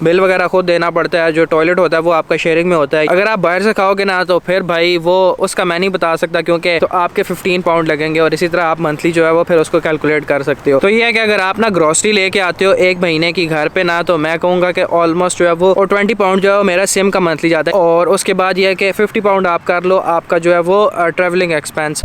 Bill वगैरह खुद देना पड़ता है, जो टॉयलेट होता है वो आपका शेयरिंग में होता है। अगर आप बाहर से खाओगे ना तो फिर भाई वो उसका मैं नहीं बता सकता, क्योंकि तो आपके 15 पाउंड लगेंगे और इसी तरह आप मंथली जो है वो फिर उसको कैलकुलेट कर सकते हो। तो ये है कि अगर आप ना ग्रोसरी लेके आते हो एक महीने की घर पे ना, तो मैं कहूँगा कि ऑलमोस्ट जो है वो 20 पाउंड जो है मेरा सिम का मंथली जाता है। और उसके बाद ये है कि 50 पाउंड आप कर लो आपका जो है वो ट्रेवलिंग एक्सपेंस।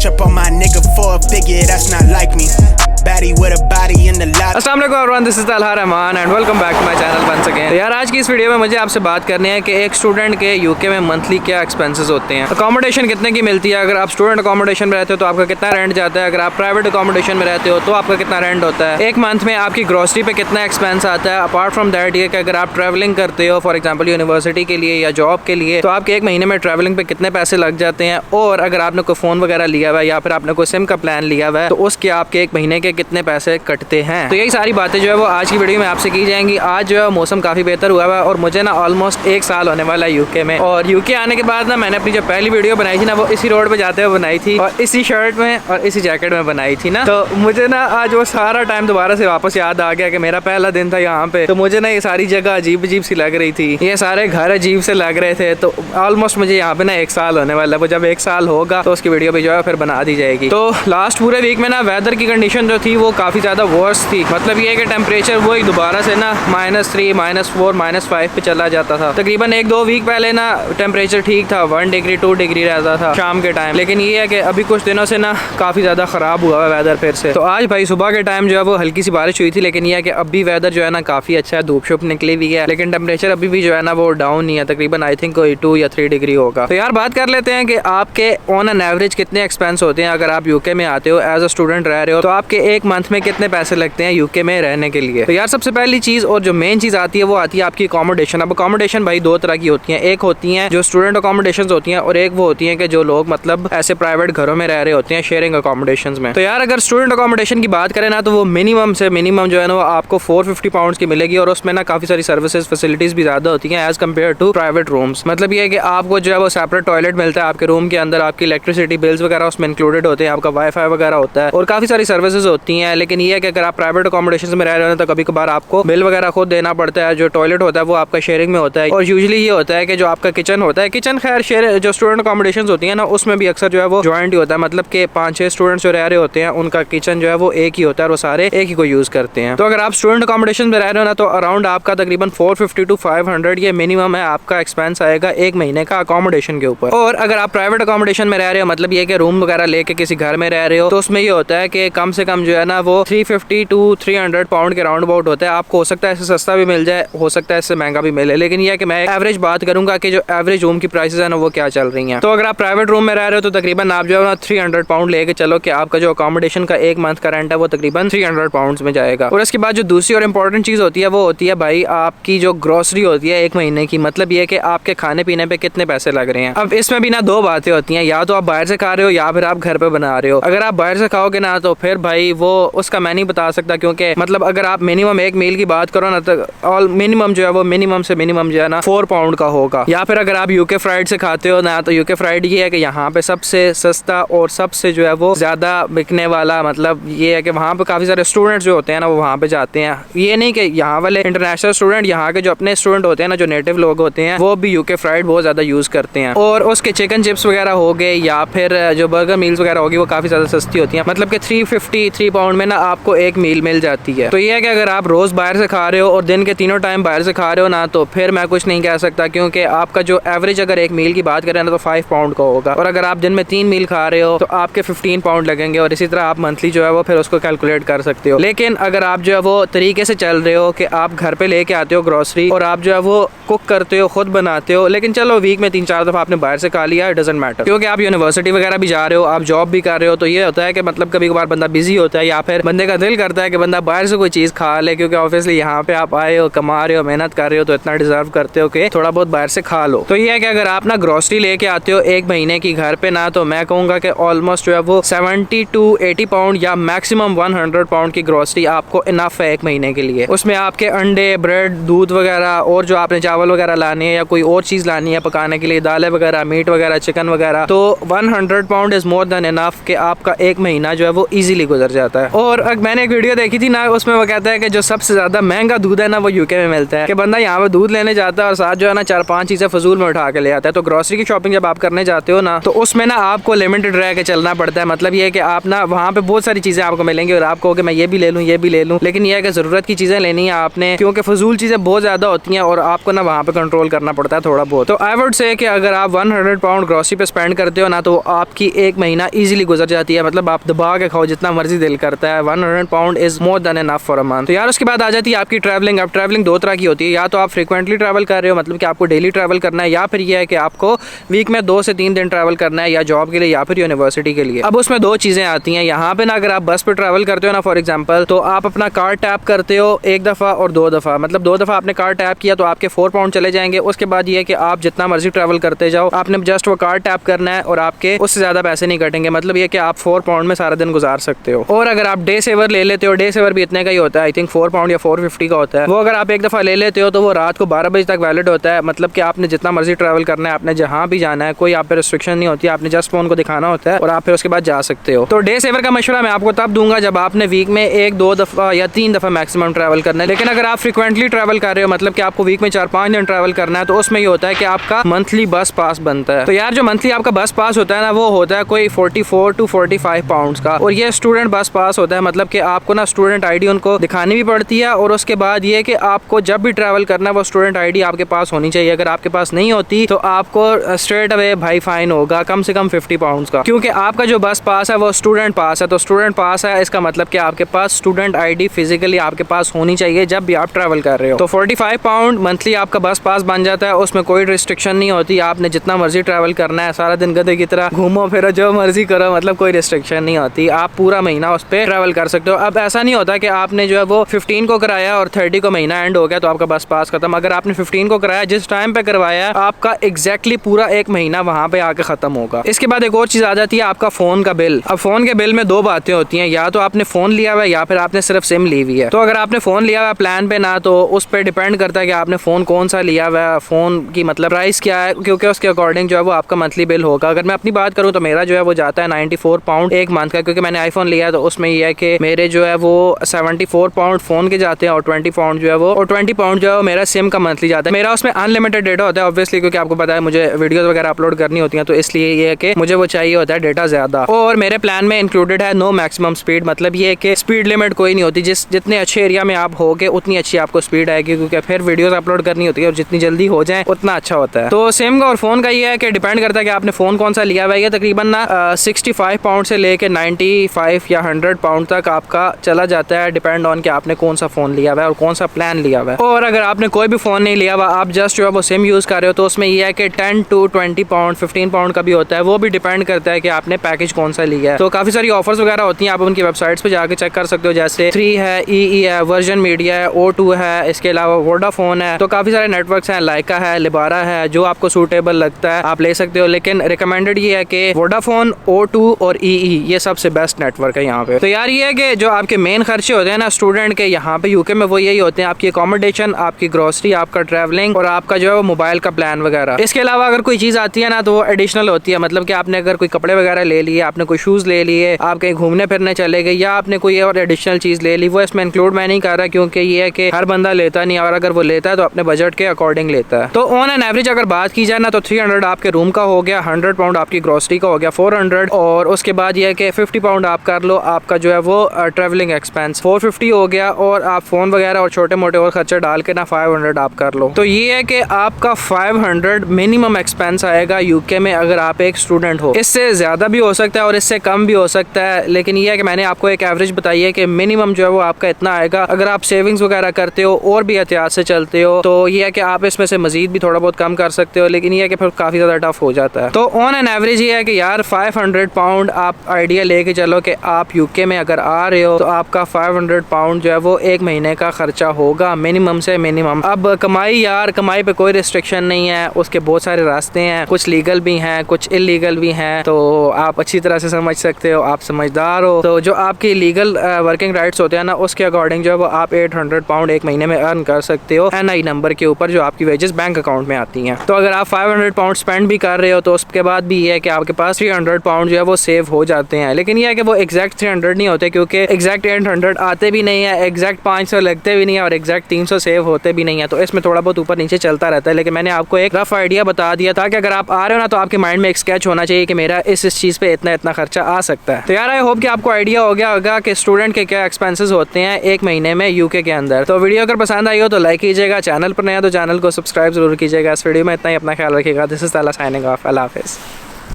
अस्सलाम वालेकुम everyone, this is Talha Rahman and welcome back to my channel once again. यार आज की इस वीडियो में मुझे आपसे बात करनी है कि एक स्टूडेंट के यूके में मंथली क्या एक्सपेंसेस होते हैं, अकोमोडेशन कितने की मिलती है, अगर आप स्टूडेंट अकोमोडेशन में रहते हो तो आपका कितना रेंट जाता है, अगर आप प्राइवेट अकोमोडेशन में रहते हो तो आपका कितना रेंट होता है, एक मंथ में आपकी ग्रोसरी पे कितना एक्सपेंस आता है। अपार्ट फ्रॉम दैट ये कि अगर आप ट्रैवलिंग करते हो फॉर एग्जाम्पल यूनिवर्सिटी के लिए या जॉब के लिए, तो आपके एक महीने में ट्रैवलिंग पे कितने पैसे लग जाते हैं। और अगर आपने कोई फ़ोन वगैरह लिया हुआ है या फिर आपने कोई सिम का प्लान लिया हुआ है तो उसके आपके एक महीने के कितने पैसे कटते हैं। तो यही सारी बातें जो है वो आज की वीडियो में आपसे की जाएंगी। आज जो है मौसम काफ़ी बेहतर हुआ है और मुझे ना ऑलमोस्ट 1 साल होने वाला है यूके में। और यूके आने के बाद ना मैंने अपनी जो पहली वीडियो बनाई थी ना वो इसी रोड पे जाते हुए बनाई थी और इसी शर्ट में और इसी जैकेट में बनाई थी ना। तो मुझे ना आज वो सारा टाइम दोबारा से वापस याद आ गया कि मेरा पहला दिन था यहाँ पे। तो मुझे ना ये सारी जगह अजीब अजीब सी लग रही थी, ये सारे घर अजीब से लग रहे थे। तो ऑलमोस्ट मुझे यहाँ पे ना 1 साल होने वाला है। वो जब 1 साल होगा तो उसकी वीडियो भी जो है फिर बना दी जाएगी। तो लास्ट पूरे वीक में ना वेदर की कंडीशन जो थी वो काफ़ी ज़्यादा वर्स्ट थी। मतलब ये कि टेम्परेचर वो एक दोबारा से ना -3, -4, -5 पे चला जाता था। तकरीबन 1-2 वीक पहले ना टेम्परेचर ठीक था, 1 डिग्री 2 डिग्री रहता था शाम के टाइम। लेकिन ये है कि अभी कुछ दिनों से ना काफ़ी ज़्यादा ख़राब हुआ है वेदर फिर से। तो आज भाई सुबह के टाइम जो है वो हल्की सी बारिश हुई थी, लेकिन ये है कि अभी वेदर जो है ना काफ़ी अच्छा है, धूप शुप निकली हुई है, लेकिन टेम्परेचर अभी भी जो है ना वो डाउन नहीं है, तकरीबन आई थिंक कोई 2 या 3 डिग्री होगा। तो यार बात कर लेते हैं कि आपके ऑन एन एवरेज कितने एक्सपेंस होते हैं अगर आप यूके में आते हो एज अ स्टूडेंट रह रहे हो, तो आपके एक मंथ में कितने पैसे लगते हैं यूके में रहने के लिए। तो यार सबसे पहली चीज़ और जो मेन चीज़ आती है वो आती है आपकी अकोमोडेशन। अब अकोमोडेशन भाई 2 तरह की होती हैं, एक होती हैं जो स्टूडेंट अकोमोडेशन होती हैं और एक वो होती हैं कि जो लोग मतलब ऐसे प्राइवेट घरों में रह रहे होते हैं शेयरिंग अकोमोडेशन में। तो यार अगर स्टूडेंट अकोमोडेशन की बात करें ना तो वो मिनिमम से मिनिमम जो है ना वो आपको 450 पाउंड की मिलेगी और उसमें ना काफ़ी सारी सर्विसेज फैसिलिटीज भी ज़्यादा होती हैं as compare to private rooms. मतलब ये है कि आपको जो है वो सेपरेट टॉयलेट मिलता है आपके रूम के अंदर, आपकी इलेक्ट्रिसिटी बिल्स वगैरह उसमें इंक्लूडेड होते हैं, आपका वाईफाई वगैरह होता है और काफ़ी सारी सर्विसेज होती हैं। लेकिन ये है कि अगर आप प्राइवेट अकोमोडेशन में रह रहे हो तो कभी कभार आपको बिल वगैरह खुद देना पड़ता है, जो टॉयलेट होता है वो आपका शेयरिंग में होता है। और यूजुअली ये होता है कि जो आपका किचन होता है, किचन खैर शेयर जो स्टूडेंट अकोमोडेशन होती है ना उसमें भी अक्सर जो है वो जॉइंट ही होता है। मतलब कि 5-6 स्टूडेंट्स जो रह रहे होते हैं उनका किचन जो है वो एक ही होता है और वो सारे एक ही को यूज करते हैं। तो अगर आप स्टूडेंट अकोमोडेशन में रह रहे हो ना तो अराउंड आपका तकरीबन 450 to 500 ये मिनिमम है आपका एक्सपेंस आएगा एक महीने का अकोमोडेशन के ऊपर। और अगर आप प्राइवेट अकोमोडेशन में रह रहे हो, मतलब ये कि रूम वगैरह लेके किसी घर में रह रहे हो, तो उसमें ये होता है कि कम से कम जो है ना वो 350 to 300 पाउंड के राउंड अबाउट होता है। आपको हो सकता है इससे सस्ता भी मिल जाए, हो सकता है इससे महंगा भी मिले, लेकिन यह है कि मैं एवरेज बात करूंगा कि जो एवरेज रूम की प्राइसेस है ना वो क्या चल रही हैं। तो अगर आप प्राइवेट रूम में रह रहे हो तो तकरीबन आप जो है ना 300 पाउंड लेके चलो कि आपका जो अकोमोडेशन का एक मंथ का रेंट है वो तकरीबन 300 पाउंड में जाएगा। और इसके बाद जो दूसरी और इंपॉर्टेंट चीज होती है वो होती है भाई आपकी जो ग्रोसरी होती है एक महीने की। मतलब ये कि आपके खाने पीने पे कितने पैसे लग रहे हैं। अब इसमें भी ना 2 बातें होती हैं, या तो आप बाहर से खा रहे हो या फिर आप घर पे बना रहे हो। अगर आप बाहर से खाओगे ना तो फिर भाई वो उसका मैं नहीं बता सकता, क्योंकि मतलब अगर आप मिनिमम एक मील की बात करो ना तो ऑल मिनिमम जो है वो मिनिमम से मिनिमम जो है ना 4 पाउंड का होगा। या फिर अगर आप यूके फ्राइड से खाते हो ना तो यूके फ्राइड ये है कि यहाँ पे सबसे सस्ता और सबसे जो है वो ज्यादा बिकने वाला, मतलब ये है कि वहाँ पे काफी सारे स्टूडेंट्स जो होते हैं ना वो वहाँ पे जाते हैं। ये नहीं कि यहाँ वाले इंटरनेशनल स्टूडेंट, यहाँ के जो अपने स्टूडेंट होते हैं ना जो नेटिव लोग होते हैं वो भी यूके फ्राइड बहुत ज्यादा यूज करते हैं। और उसके चिकन चिप्स वगैरह हो गए या फिर जो बर्गर मील्स वगैरह होगी वो काफी ज्यादा सस्ती होती है। मतलब कि 3 पाउंड में ना आपको एक मील मिल जाती है। तो ये है कि अगर आप रोज बाहर से खा रहे हो और दिन के तीनों टाइम बाहर से खा रहे हो ना तो फिर मैं कुछ नहीं कह सकता, क्योंकि आपका जो एवरेज अगर एक मील की बात करें ना तो 5 पाउंड का होगा। और अगर आप दिन में 3 मील खा रहे हो तो आपके 15 पाउंड लगेंगे और इसी तरह आप मंथली जो है वो फिर उसको कैलकुलेट कर सकते हो। लेकिन अगर आप जो है वो तरीके से चल रहे हो कि आप घर पे लेके आते हो ग्रोसरी और आप जो है वो कुक करते हो, खुद बनाते हो, लेकिन चलो वीक में 3-4 दफा आपने बाहर से खा लिया, इट डजंट मैटर, क्योंकि आप यूनिवर्सिटी वगैरह भी जा रहे हो, आप जॉब भी कर रहे हो। तो ये होता है कि मतलब कभी कभार बंदा बिजी होता है या फिर बंदे का दिल करता है कि बंदा बाहर से कोई चीज खा ले, क्योंकि ऑब्वियसली यहाँ पे आप आए हो, कमा रहे हो, मेहनत कर रहे हो, तो इतना डिजर्व करते हो कि थोड़ा बहुत बाहर से खा लो। तो ये है कि अगर आप ना ग्रोसरी लेके आते हो एक महीने की घर पे ना तो मैं कहूँगा कि ऑलमोस्ट जो है वो 70 to 80 पाउंड या मैक्सिमम 100 पाउंड की ग्रोसरी आपको इनफ है एक महीने के लिए। उसमें आपके अंडे, ब्रेड, दूध वगैरह और जो आपने चावल वगैरह लानी है या कोई और चीज लानी है पकाने के लिए, दालें वगैरह, मीट वगैरह, चिकन वगैरह, तो 100 pound is more than enough कि आपका एक महीना जो है वो इजीली गुजर जाता है। और मैंने एक वीडियो देखी थी ना, उसमें वो कहता है कि जो सबसे ज्यादा महंगा दूध है ना वो यूके में मिलता है, कि बंदा यहाँ पे दूध लेने जाता है और साथ जो है ना 4-5 चीजें फजूल में उठा के ले आता है। तो ग्रोसरी की शॉपिंग जब आप करने जाते हो ना, तो उसमें ना आपको लिमिटेड रह के चलना पड़ता है। मतलब ये है कि आप ना वहाँ पे बहुत सारी चीजें आपको मिलेंगी और आप कहोगे मैं ये भी ले लूँ ये भी ले लूँ, लेकिन यह है कि जरूरत की चीजें लेनी है आपने, क्योंकि फजूल चीजें बहुत ज्यादा होती हैं और आपको ना वहाँ पे कंट्रोल करना पड़ता है थोड़ा बहुत। तो आई वुड से कि अगर आप 100 पाउंड ग्रोसरी पे स्पेंड करते हो ना, तो आपकी एक महीना इजीली गुजर जाती है। मतलब आप दबा के खाओ जितना मर्जी दिल करता है, 100 pound is more than enough for a month. तो यार उसके बाद आ जाती है आपकी ट्रैवलिंग। अब ट्रैवलिंग दो तरह की होती है, या तो आप फ्रिक्वेंटली ट्रैवल कर रहे हो, मतलब कि आपको डेली ट्रैवल करना है, या फिर यह है कि आपको वीक में 2 से 3 दिन ट्रैवल करना है, या जॉब के लिए या फिर यूनिवर्सिटी के लिए। अब उसमें 2 चीजें आती हैं यहाँ पे ना, अगर आप बस पे ट्रैवल करते हो ना फॉर एग्जाम्पल, तो आप अपना कार्ड टैप करते हो 1 दफा और 2 दफा, मतलब 2 दफा आपने कार्ड टैप किया तो आपके 4 पाउंड चले जाएंगे। उसके बाद ये है कि आप जितना मर्जी ट्रैवल करते जाओ, आपने जस्ट वो कार्ड टैप करना है और आपके उससे ज्यादा पैसे नहीं कटेंगे। मतलब ये कि आप 4 पाउंड में सारा दिन गुजार सकते हो। और अगर आप डे सेवर ले लेते हो, डे सेवर भी इतने का ही होता है, आई थिंक 4 पाउंड या 450 का होता है। वो अगर आप एक दफा ले लेते हो तो वो रात को 12 बजे तक वैलिड होता है। मतलब कि आपने जितना मर्जी ट्रैवल करना है, आपने जहाँ भी जाना है, कोई आप पे रिस्ट्रिक्शन नहीं होती, आपने जस्ट फोन को दिखाना होता है और आप फिर उसके बाद जा सकते हो। तो डे सेवर का मशवरा मैं आपको तब दूंगा जब आपने वीक में 1-2 दफा या 3 दफा मैक्सिमम ट्रैवल करना है। लेकिन अगर आप फ्रिक्वेंटली ट्रैवल कर रहे हो, मतलब कि आपको वीक में 4-5 दिन ट्रैवल करना है, तो उसमें ये होता है कि आपका मंथली बस पास बनता है। तो यार जो मंथली आपका बस पास होता है ना, वो होता है कोई 44 to 45 पाउंड का, और ये स्टूडेंट बस पास होता है। मतलब कि आपको ना स्टूडेंट आईडी उनको दिखानी भी पड़ती है, और उसके बाद ये कि आपको जब भी ट्रैवल करना है वो स्टूडेंट आईडी आपके पास होनी चाहिए। अगर आपके पास नहीं होती तो आपको स्ट्रेट अवे भाई फाइन होगा कम से कम 50 पाउंड का, क्योंकि आपका जो बस पास है वो स्टूडेंट पास है। तो स्टूडेंट पास है, इसका मतलब कि आपके पास स्टूडेंट आईडी फिजिकली आपके पास होनी चाहिए जब भी आप ट्रैवल कर रहे हो। तो 45 पाउंड मंथली आपका बस पास बन जाता है। उसमें कोई रिस्ट्रिक्शन नहीं होती, आपने जितना मर्जी ट्रैवल करना है, सारा दिन गधे की तरह घूमो फिरो जो मर्जी करो, मतलब कोई रिस्ट्रिक्शन नहीं होती, आप पूरा महीना उस पर ट्रैवल कर सकते हो। अब ऐसा नहीं होता कि आपने जो है वो 15 को कराया और 30 को महीना एंड हो गया तो आपका बस पास खत्म। अगर आपने 15 को कराया, जिस टाइम पे करवाया, आपका एग्जैक्टली पूरा 1 महीना वहां पे आके खत्म होगा। इसके बाद एक और चीज आ जाती है आपका फोन का बिल। अब फोन के बिल में 2 बातें होती हैं, या तो आपने फोन लिया हुआ है या फिर आपने सिर्फ सिम ली हुई है। तो अगर आपने फोन लिया हुआ है प्लान पे ना, तो उस पर डिपेंड करता है कि आपने फोन कौन सा लिया हुआ है, फोन की मतलब प्राइस क्या है, क्योंकि उसके अकॉर्डिंग जो है वो आपका मंथली बिल होगा। अगर मैं अपनी बात करूँ तो मेरा जो है वो जाता है 94 पाउंड एक मंथ का, क्योंकि मैंने आईफोन लिया है। तो उसमें यह है कि मेरे जो है वो 74 पाउंड फोन के जाते हैं और 20 पाउंड जो है वो मेरा सिम का मंथली जाता है। मेरा उसमें अनलिमिटेड डेटा होता है ऑब्वियसली, क्योंकि आपको पता है मुझे वीडियोस वगैरह अपलोड करनी होती हैं, तो इसलिए ये है कि मुझे वो चाहिए होता है डेटा ज्यादा। और मेरे प्लान में इंक्लूडेड है नो मैक्सिमम स्पीड, मतलब ये है कि स्पीड लिमिट कोई नहीं होती। जितने अच्छे एरिया में आप होगे उतनी अच्छी आपको स्पीड आएगी, क्योंकि फिर वीडियोस अपलोड करनी होती है और जितनी जल्दी हो जाए उतना अच्छा होता है। तो सिम का और फोन का ये है कि डिपेंड करता है कि आपने फोन कौन सा लिया हुआ है। ये तकरीबन ना 65 पाउंड से लेके 95 या 100 पाउंड तक आपका चला जाता है, डिपेंड ऑन कि आपने कौन सा फोन लिया हुआ है और कौन सा प्लान लिया हुआ है। और अगर आपने कोई भी फोन नहीं लिया हुआ, आप जस्ट जो है वो सिम यूज कर रहे हो, तो उसमें यह है कि 10 to 20 पाउंड 15 पाउंड का भी होता है। वो भी डिपेंड करता है कि आपने पैकेज कौन सा लिया है। तो काफी सारी ऑफर्स वगैरह होती हैं, आप उनकी वेबसाइट्स पे जाके चेक कर सकते हो, जैसे 3 है, EE है, वर्जन मीडिया है, O2 है, इसके अलावा वोडाफोन है। तो काफी सारे नेटवर्क्स हैं, लाइका है, लिबारा है, जो आपको सूटेबल लगता है आप ले सकते हो। लेकिन रिकमेंडेड ये है कि वोडाफोन, O2 और EE ये सबसे बेस्ट नेटवर्क है यहाँ पे। तो यार ये है कि जो आपके मेन खर्चे होते हैं ना स्टूडेंट के यहाँ पे यूके में, वो यही होते हैं, आपकी अकोमोडेशन, आपकी ग्रोसरी, आपका ट्रैवलिंग और आपका जो है वो मोबाइल का प्लान वगैरह। इसके अलावा अगर कोई चीज आती है ना तो वो एडिशनल होती है, मतलब कि आपने अगर कोई कपड़े वगैरह ले लिए, आपने कोई शूज ले लिए, आप कहीं घूमने फिरने चले गए, या आपने कोई और एडिशनल चीज ले ली, वो इसमें इंक्लूड मैं नहीं कर रहा, क्योंकि ये है कि हर बंदा लेता नहीं, और अगर वो लेता है तो अपने बजट के अकॉर्डिंग लेता है। तो ऑन एन एवरेज अगर बात की जाए ना, तो 300 आपके रूम का हो गया, 100 पाउंड आपकी ग्रोसरी का हो गया 400, और उसके बाद ये है कि 50 पाउंड आप कर लो आपका जो है वो ट्रेवलिंग एक्सपेंस 450 हो गया, और आप फोन वगैरह और छोटे मोटे और खर्चे डाल के ना 500 आप कर लो। तो ये है कि आपका 500 मिनिमम एक्सपेंस आएगा यूके में अगर आप एक स्टूडेंट हो। इससे ज्यादा भी हो सकता है और इससे कम भी हो सकता है, लेकिन ये है कि मैंने आपको एक एवरेज बताई है कि मिनिमम जो है वो आपका इतना आएगा। अगर आप सेविंग्स वगैरह करते हो और भी एहतियात से चलते हो तो ये है कि आप इसमें से मजीद भी थोड़ा बहुत कम कर सकते हो, लेकिन ये है कि फिर काफी ज्यादा टफ हो जाता है। तो ऑन एन एवरेज ये है कि यार 500 पाउंड आप आइडिया लेके चलो कि आप यूके में अगर आ रहे हो तो आपका 500 पाउंड जो है वो एक महीने का खर्चा होगा मिनिमम से मिनिमम। अब कमाई यार, कमाई पे कोई रिस्ट्रिक्शन नहीं है, उसके बहुत सारे रास्ते हैं, कुछ लीगल भी हैं, कुछ इलीगल भी हैं, तो आप अच्छी तरह से समझ सकते हो, आप समझदार हो। तो जो आपकी लीगल वर्किंग राइट्स होते हैं ना, उसके अकॉर्डिंग जो है वो आप 800 पाउंड एक महीने में अर्न कर सकते हो NI नंबर के ऊपर, जो आपकी वेजेस बैंक अकाउंट में आती हैं। तो अगर आप 500 पाउंड स्पेंड भी कर रहे हो तो उसके बाद भी ये है कि आपके पास 300 पाउंड जो है वो सेव हो जाते हैं। लेकिन ये है कि वो एग्जैक्ट 800 नहीं होते, क्योंकि एग्जैक्ट 800 आते भी नहीं है, एग्जैक्ट 500 लगते भी नहीं है और एग्जैक्ट 300 सेव होते भी नहीं है। तो इसमें थोड़ा बहुत ऊपर नीचे चलता रहता है, लेकिन मैंने आपको एक रफ आइडिया बता दिया था कि अगर आप आ रहे हो ना तो आपके माइंड में एक स्केच होना चाहिए कि मेरा इस चीज़ पे इतना इतना खर्चा आ सकता है। तो यार आई होप कि आपको आइडिया हो गया होगा कि स्टूडेंट के क्या एक्सपेंसेस होते हैं एक महीने में यूके के अंदर। तो वीडियो अगर पसंद आई हो तो लाइक कीजिएगा, चैनल पर नया तो चैनल को सब्सक्राइब जरूर कीजिएगा। इस वीडियो में इतना ही, अपना ख्याल रखिएगा। दिस इज ताला साइनिंग ऑफ। अल्लाह हाफिज़।